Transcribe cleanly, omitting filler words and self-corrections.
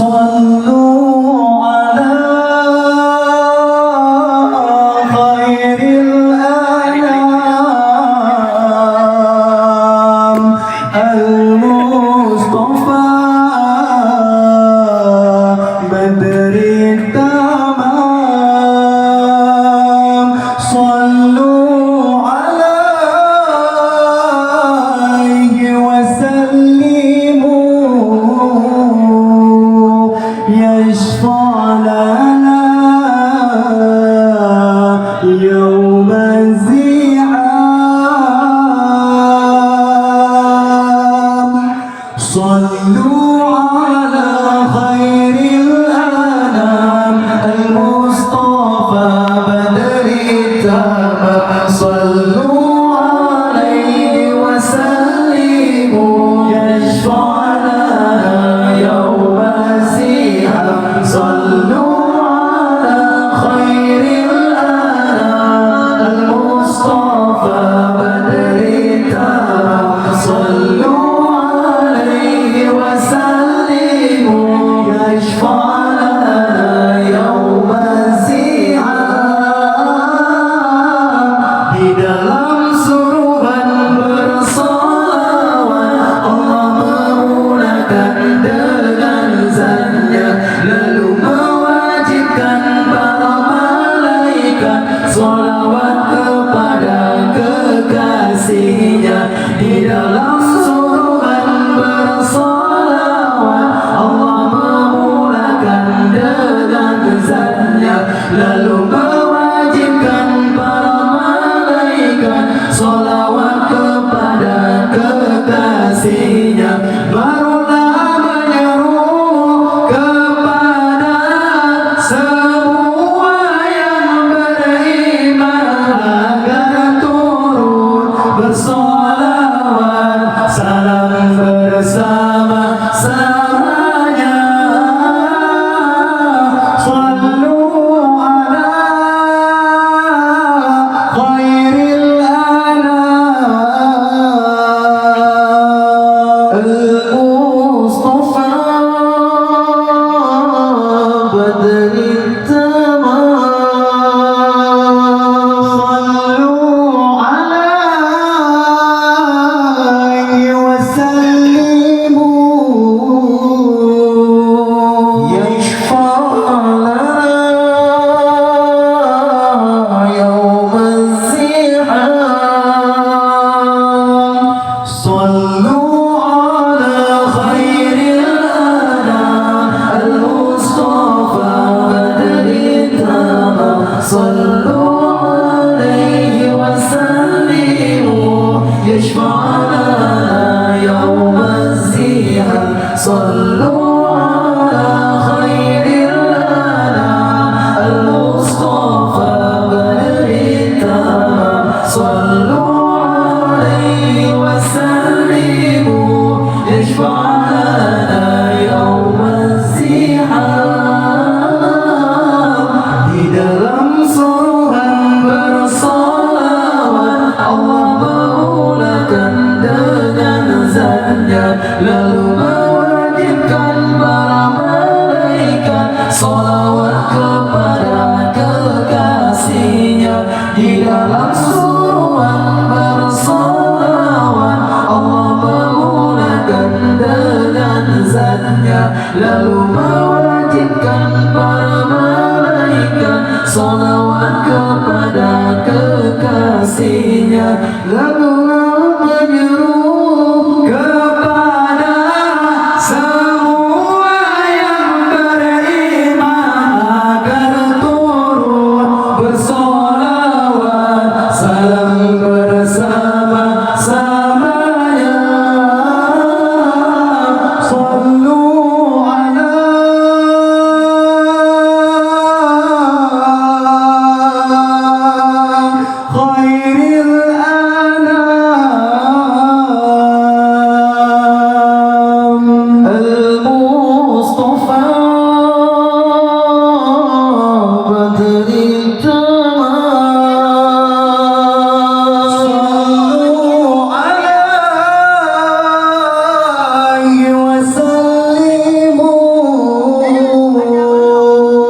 صلوا على خير الأنام المصطفى بدر التمام صلوا عليه وسلموا يشفع لنا يوم الزحام صلوا على خير الأنام المصطفى بدر التمام صلوا عليه وسلموا يشفع لنا يوم الزحام صلوا على خير الأنام المصطفى بدر التمام صلوا عليه وسلموا يشفع لنا يوم الزحام di dalam suruhan bersolawat Allah memulakan dengan zatnya lalu mewajibkan para malaikat sholawat kepada kekasihnya di dalam suruhan bersolawat Allah memulakan dengan zatnya lalu mewajibkan para malaikat sholawat kepada kekasihnya barulah menyeru kepada semua yang beriman agar turut bersolawat salam bersama-samanya sallu ala khairil anam al-mustafa badrin tamam sallu alaihi wasallimu yashfa' lana يوم الزحام صلوا على خير الأنام المصطفى بدر التمام صلوا عليه وسلموا يشفع لنا يوم الزحام صلوا على خير الأنام المصطفى بدر التمام صلوا عليه وسلموا يشفع لنا يوم الزحام di dalam suruhan bersolawat Allah memulakan dengan zatnya lalu mewajibkan para malaikat sholawat kepada kekasihnya di dalam suruhan bersolawat Allah memulakan dengan zatnya lalu mewajibkan para malaikat sholawat kepada kekasihnya lalu